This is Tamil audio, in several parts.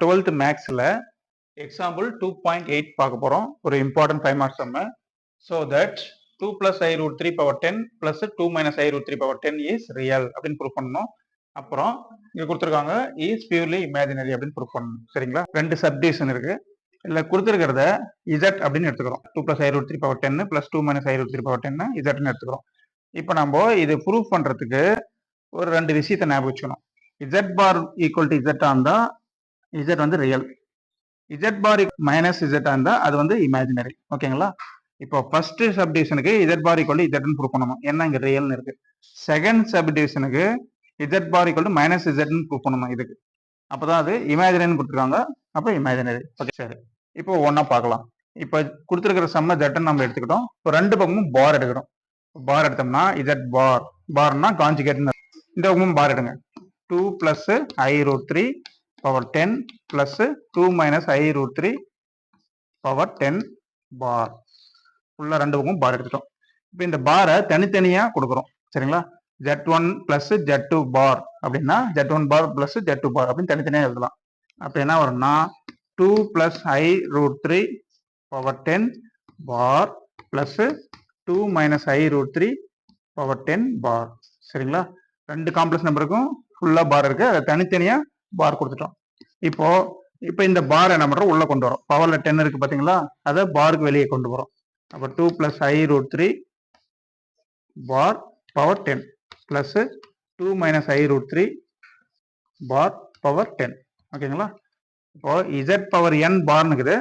12th மேக்ஸ்ல எக்ஸாம்பிள் 2.8 பார்க்க போறோம். ஒரு important 5 marks sum. So that 2 plus I root 3 power 10 plus 2 minus I root 3 power 10 is real அப்படின்னு ப்ரூவ் பண்ணணும். அப்புறம் இங்க கொடுத்துருக்காங்க is purely imaginary அப்படின்னு ப்ரூவ் பண்ணணும். சரிங்களா? ரெண்டு சப்டிவிஷன் இருக்கு. இல்ல கொடுத்துருக்கிறத z அப்படின்னு எடுத்துக்கிறோம். 2 plus I root 3 power 10 plus 2 minus I root 3 power 10 z எடுத்துக்கிறோம். இப்போ நம்ம இது ப்ரூவ் பண்றதுக்கு ஒரு ரெண்டு விஷயத்தை ஞாபகம் வச்சுக்கணும். z bar equal to z ஆந்தா z வந்து real, z bar minus z ஆந்தா அது வந்து இமேஜினரி. ஓகேங்களா? இப்போ ஃபர்ஸ்ட் சப்டிவிஷனுக்கு z bar equal to z ன்னு ப்ரூவ் பண்ணணும். என்ன இங்க ரியல்னு இருக்கு. செகண்ட் சப்டிவிஷனுக்கு z bar equal to minus z ன்னு ப்ரூவ் பண்ணணும். இதுக்கு அப்பதான் அது இமேஜினரின்னு கொடுத்துருக்காங்க. அப்ப இமேஜினரி. ஓகே சரி. இப்போ ஒன்னா பார்க்கலாம். இப்போ கொடுத்துருக்கிற சம்ம z நம்ம எடுத்துக்கிட்டோம். இப்போ ரெண்டு பக்கமும் பார் எடுக்கிறோம். பார் எடுத்தோம்னா z bar, பார்னா கான்ஜுகேட். இந்த பக்கமும் பார் எடுங்க. 2 plus I root 3 power 10 plus 2 minus I root 3 power 10 bar. ஃபுல்லா ரெண்டு பக்கமும் பார் எடுத்துட்டோம். இப்போ இந்த பாரை தனித்தனியா கொடுக்குறோம். சரிங்களா? z1 plus z2 bar அப்படின்னா z1 bar plus z2 bar அப்படின்னு தனித்தனியா எழுதலாம். அப்ப என்ன வரும்னா 2 plus I root 3 power 10 bar plus 2 minus I root 3 power 10 bar. சரிங்களா? ரெண்டு காம்ப்ளெக்ஸ் நம்பருக்கும் ஃபுல்லா பார் இருக்கு. அதை தனித்தனியா பார் கொடுத்துட்டோம். இப்போ இந்த பார் என்ன பண்றோம், உள்ள கொண்டு வரோம். பவர்ல 10 இருக்கு பாத்தீங்களா, அதை பாருக்கு வெளியே கொண்டு வரோம். அப்ப 2 plus I root 3 bar power 10 plus 2 minus I root 3 bar power 10. ஓகேங்களா? இப்போ z பவர் n பார்னு இருக்குது.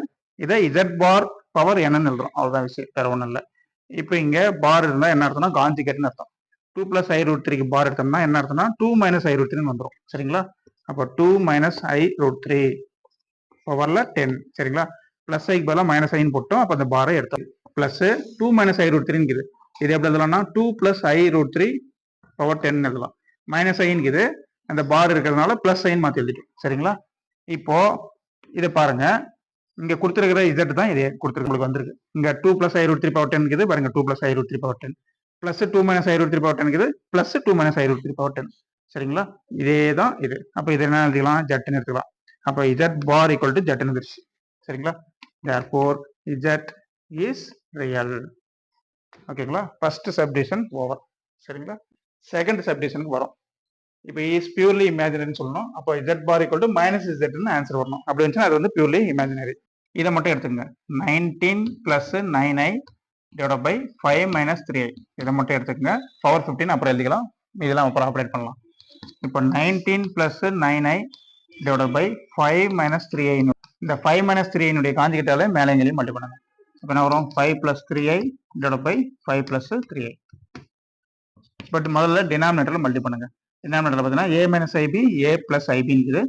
இதை z பார் பவர் n எழுதுறோம். அவ்வளவுதான் விஷயம், வேற ஒண்ணும் இல்லை. இப்போ இங்க பார் இருந்தா என்ன அர்த்தம்னா கான்ஜுகேட்னு அர்த்தம். 2 plus I root 3 பார் எடுத்தோம்னா என்ன அர்த்தம்னா 2 minus I root 3 வந்துடும். சரிங்களா? அப்போ 2 minus I root 3 பவர்ல 10. சரிங்களா? பிளஸ் ஐக்கு பதிலாக மைனஸ் ஐன்னு போட்டோம். அப்போ அந்த பாரை எடுத்தோம். பிளஸ் 2 minus I root 3 இருக்குது. இது எப்படி எழுதலாம்னா 2 plus I root 3 பவர் 10 எழுதலாம். மைனஸ் ஐன்னுக்குது, அந்த பார் இருக்கிறதுனால பிளஸ் ஐன் மாற்றி எழுதிட்டோம். சரிங்களா? இப்போ இதை பாருங்க, இங்க கொடுத்துருக்கிற z தான் இது கொடுத்துருக்கு, உங்களுக்கு வந்திருக்கு. இங்க 2 plus I root 3 power 10 இருக்குது பாருங்க. 2 plus I root 3 power 10 plus 2 minus I root 3 power 10 இருக்குது plus 2 minus I root 3 power 10. சரிங்களா? இதே தான் இது. அப்ப இது என்ன எழுதிக்கலாம், ஜட்னு எடுத்துக்கலாம். அப்ப z bar equal to z வந்துருச்சு. சரிங்களா? therefore z is real. ஓகேங்களா? First subdivision over. சரிங்களா? செகண்ட் சப்டிவிஷனுக்கு வரும். இப்போ இஸ் பியூர்லி இமேஜினரின்னு சொல்லணும். அப்போ z bar equal to minus zன்னு ஆன்சர் வரணும். அப்படி இருந்துச்சுன்னா அது வந்து பியூர்லி இமேஜினரி. இதை மட்டும் எடுத்துங்க. 19 plus 9i divided by 5 minus 3i. இதை மட்டும் எடுத்துக்கங்க. பவர் 15 அப்புறம் எழுதிக்கலாம். இதெல்லாம் அப்புறம் ஆப்ரேட் பண்ணலாம். இப்போ 19 plus 9i divided by 5 minus 3i. இந்த 5 minus 3i காஞ்சிக்கிட்டாலே மேலே எங்கேயும் மல்டி பண்ணுங்க. இப்போ என்ன வரும், 5 plus 3i divided by 5 plus 3i. But முதல்ல டினாமினேட்டர்ல மல்டி பண்ணுங்க. டினாமினேட்டர்ல பார்த்தீங்கன்னா a minus ib a plus ib இருக்குது.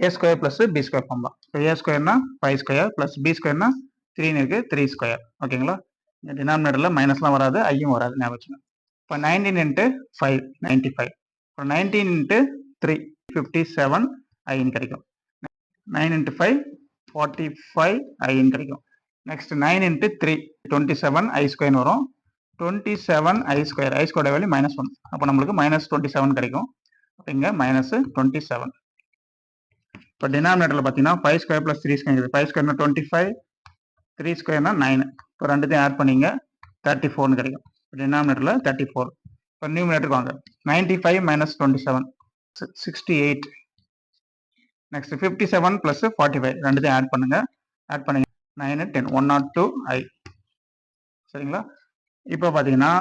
a square plus b square form தான். இப்போ a ஸ்கொயர்னா 5 ஸ்கொயர் பிளஸ் b ஸ்கொயர்னா 3 இருக்கு, 3 ஸ்கொயர். ஓகேங்களா? டினாமினேட்டர்ல மைனஸ்லாம் வராது, ஐயும் வராது, ஞாபகம் வச்சுங்க. இப்போ 19 into 5 95. இப்போ 19 into 3 57 ஐன்னு கிடைக்கும். 9 into 5 45 ஐன்னு கிடைக்கும். நெக்ஸ்ட் 9 into 3 27 ஐ ஸ்கொயர் வரும். 27 ஐ ஸ்கொயர், ஐ ஸ்கொயர் வேல்யூ -1. அப்போ நம்மளுக்கு -27 கிடைக்கும். அப்போ இங்க -27. இப்போ டினாமினேட்டர்ல பார்த்தீங்கன்னா 5 ஸ்கொயர் பிளஸ் 3 ஸ்கொயர். 5 ஸ்கொயர்னா 25, 3 ஸ்கொயர்னா 9. இப்போ ரெண்டுத்தையும் ஆட் பண்ணீங்க 34 கிடைக்கும். டினாமினேட்டர்ல 34. இப்போ நியூமினேட்டருக்கு வாங்க. 95 minus 27 68. நெக்ஸ்ட் 57 பிளஸ் 45 ரெண்டுத்தையும் ஆட் பண்ணுங்க. ஆட் பண்ணீங்க 9 10 102 i. சரிங்களா? இப்போ பார்த்தீங்கன்னா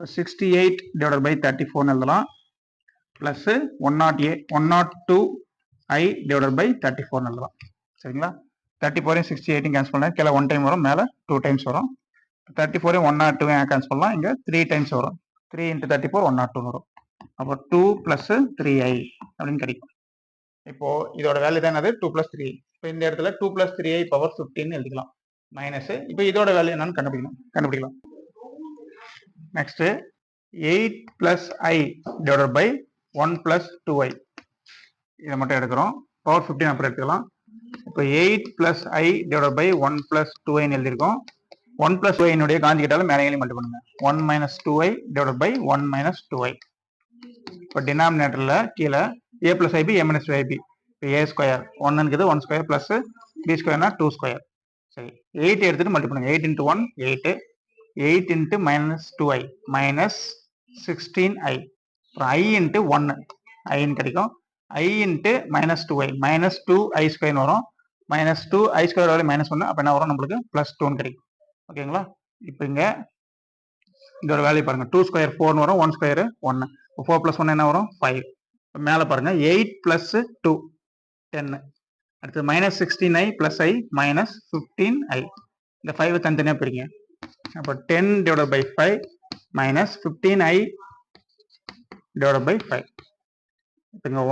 68 divided by 34 எழுதலாம். பிளஸ் 102 i divided by 34 எழுதலாம். சரிங்களா? 34 68 கேன்சல் பண்ணலாம். கீழே 1 டைம் வரும், மேலே 2 டைம்ஸ் வரும். 34 102 கேன்சல் பண்ணலாம். இங்கே 3 டைம்ஸ் வரும். 3 into 34 102 வரும். அப்போ 2 plus 3i அப்படின்னு கிடைக்கும். இப்போ இதோட வேல்யூ தான் என்னது, 2 plus 3i. இப்போ இந்த இடத்துல 2 plus 3i பவர் 15 எழுதிக்கலாம். மைனஸ் இப்போ இதோட வேல்யூ என்னன்னு கண்டுபிடிக்கலாம். Next 8 plus i divided by 1 plus 2i. இதை மட்டும் எடுக்கிறோம். பவர் 15 அப்புறம் எடுத்துக்கலாம். இப்போ 8 plus i divided by 1 plus 2i எழுதியிருக்கோம். 1 plus 2i காஞ்சிக்கிட்டாலும் மேலே மல்டி பண்ணுங்க. 1 minus 2i divided by 1 minus 2i. இப்போ டினாமினேட்டர்ல கீழே a plus ib a minus 2ib. A square ஒன்னுக்குது 1 ஸ்கொயர் ப்ளஸ் பி ஸ்கொயர்னா 2 ஸ்கொயர். சரி 8 எடுத்துட்டு மல்டிப்ளை பண்ணுங்க. 8 into 1 8, 8 into minus 2i minus 16i, அப்புறம் i இன்ட்டு 1 ஐன்னு கிடைக்கும். i into minus 2i minus 2i square வரும். மைனஸ் 2i ஸ்கொயர் வரை மைனஸ் 1 அப்போ என்ன வரும் நம்மளுக்கு ப்ளஸ் 2 கிடைக்கும். ஓகேங்களா? இப்போ இங்க இதோட வேல்யூ பாருங்க. 2 ஸ்கொயர் 4 வரும், 1 ஸ்கொயர் 1, 4 + 1 என்ன வரும் 5. மேலே பாருங்க 8 + 2 10. அடுத்து minus 16i + i minus 15i. இந்த 5 தனித்தனியாக பிரிங்க. அப்போ 10 divided by 5 minus 15i divided by 5. இப்போ இங்கே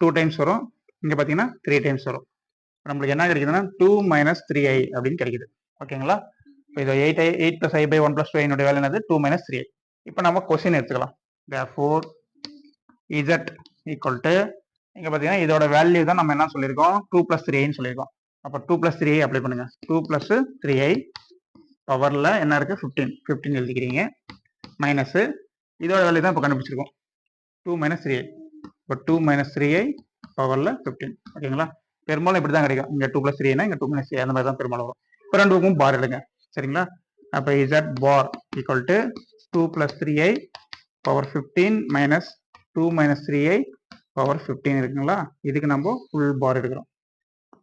2 டைம்ஸ் வரும், இங்கே பார்த்தீங்கன்னா 3 டைம்ஸ் வரும். நம்மளுக்கு என்ன கிடைக்குதுன்னா 2 மைனஸ் 3i அப்படின்னு கிடைக்குது. ஓகேங்களா? இப்போ இது 8 + i by 1 + 2i என்னுடைய வேல்யூ என்னது 2 மைனஸ் 3i. இப்போ நம்ம கொஸ்டின் எடுத்துக்கலாம். therefore z ஈக்குவல் டு இங்கே பார்த்தீங்கன்னா இதோட வேல்யூ தான் நம்ம என்ன சொல்லியிருக்கோம் 2 + 3iன்னு சொல்லியிருக்கோம். அப்போ 2 + 3i அப்ளை பண்ணுங்க. 2 + 3i பவரில் என்ன இருக்குது 15 எழுதிக்கிறீங்க. மைனஸ் இதோட வேல்யூ தான் இப்போ கண்டுபிடிச்சிருக்கோம் 2 மைனஸ் 3i. இப்போ 2 மைனஸ் 3i பவரில் 15. ஓகேங்களா? பெரும்பாலும் இப்படி தான் கிடைக்கும். இங்கே 2 + 3i இங்கே 2 மைனஸ் 3i அந்த மாதிரி தான் பெரும்பாலும் வரும். இப்போ ரெண்டு பக்கமும் பார் எடுங்க. சரிங்களா? அப்போ z bar equal to 2 + 3i power 15 minus 2 minus 3i power 15 இருக்குங்களா? இதுக்கு நம்ம ஃபுல் பார் எடுக்கிறோம்.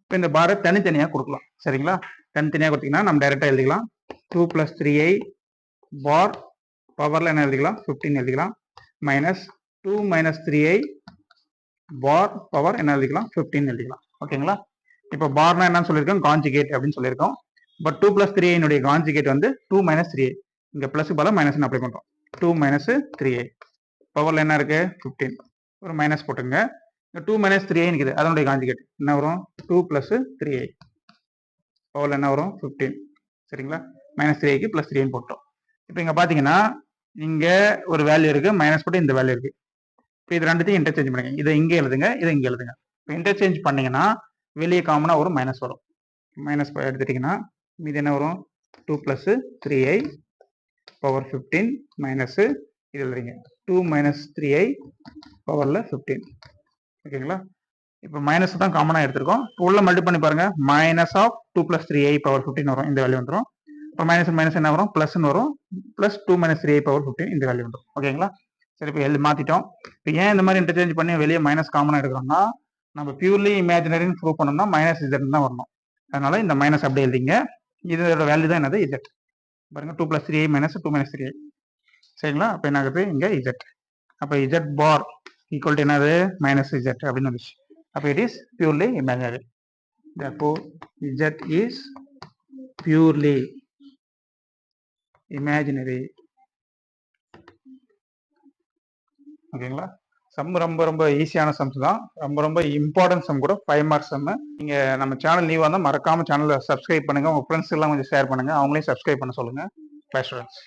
இப்போ இந்த பாரை தனித்தனியாக கொடுக்கலாம். சரிங்களா? தனித்தனியாக கொடுத்தீங்கன்னா நம்ம டைரெக்டாக எழுதிக்கலாம். 2 + 3i பார் பவரில் என்ன எழுதிக்கலாம் 15 எழுதிக்கலாம். மைனஸ் 2 மைனஸ் 3i பார் பவர் என்ன எழுதிக்கலாம் 15 எழுதிக்கலாம். ஓகேங்களா? இப்போ பார்னா என்னன்னு சொல்லியிருக்கோம் கான்ஜுகேட் அப்படின்னு சொல்லியிருக்கோம். பட் 2 + 3i என்னுடைய கான்ஜுகேட் வந்து 2 மைனஸ் 3i. இங்கே ப்ளஸ் பல மைனஸ் அப்ளை பண்ணுறோம். 2 மைனஸ் 3i பவரில் என்ன இருக்கு 15, ஒரு மைனஸ் போட்டுங்க. இங்கே 2 மைனஸ் 3i இருக்குது, அதனுடைய கான்ஜுகேட் என்ன வரும் 2 + 3i பவரில் என்ன வரும் 15. சரிங்களா? மைனஸ் 3iக்கு ப்ளஸ் 3i போட்டோம். இப்போ இங்கே பார்த்தீங்கன்னா இங்கே ஒரு வேல்யூ இருக்கு, மைனஸ் போட்டு இந்த வேல்யூ இருக்கு. இப்போ இது ரெண்டுத்தையும் இன்டர்சேஞ்ச் பண்ணுங்க. இதை இங்கே எழுதுங்க, இதை இங்கே எழுதுங்க. இப்போ இன்டர்சேஞ்ச் பண்ணீங்கன்னா வெளியே காமனாக ஒரு மைனஸ் வரும். மைனஸ் எடுத்துட்டிங்கன்னா மீது என்ன வரும் 2 + 3i பவர் 15 மைனஸ் இது எழுதுறீங்க 2 மைனஸ் 3i பவரில் 15. ஓகேங்களா? இப்போ மைனஸ் தான் காமனாக எடுத்திருக்கோம். உள்ள மல்டிப்ளை பண்ணி பாருங்க. மைனஸ் ஆஃப் 2 + 3i பவர் 15 வரும், இந்த வேல்யூ வந்துடும். இப்போ மைனஸ் மைனஸ் என்ன வரும் ப்ளஸ்ன்னு வரும். ப்ளஸ் 2 மைனஸ் 3i பவர் 15 இந்த வேல்யூ வந்துடும். ஓகேங்களா? சரி இப்போ எழுதி மாற்றிட்டோம். இப்போ ஏன் இந்த மாதிரி இன்டர்சேஞ்ச் பண்ணி வெளியே மைனஸ் காமனாக எடுக்கிறோம்னா நம்ம பியூர்லி இமேஜினரின்னு ப்ரூவ் பண்ணோம்னா மைனஸ் இசட் தான் வரணும். அதனால இந்த மைனஸ் அப்படியே எழுதிங்க. இதோட வேல்யூ தான் என்னது இசட். பாருங்க 2 + 3i மைனஸ் 2 மைனஸ் 3i. சரிங்களா? அப்போ என்ன ஆகுது இங்கே இசட். அப்போ இசட் பார் ஈக்குவல் டு என்னது மைனஸ் இசட் அப்படின்னு வந்துச்சு. அப்போ it is purely imaginary. therefore z is purely imaginary. ஓகேங்களா? சம் ரொம்ப ரொம்ப ஈஸியான சம்ஸ் தான், ரொம்ப ரொம்ப இம்பார்ட்டன்ட் சம் கூட, 5 மார்க்ஸ் சம். நீங்க நம்ம சேனல் நியூவாக இருந்தால் மறக்காம சேனலை சப்ஸ்கிரைப் பண்ணுங்க. உங்க ஃப்ரெண்ட்ஸ் எல்லாம் கொஞ்சம் ஷேர் பண்ணுங்க, அவங்களையும் சப்ஸ்கிரைப் பண்ண சொல்லுங்க. Bye students.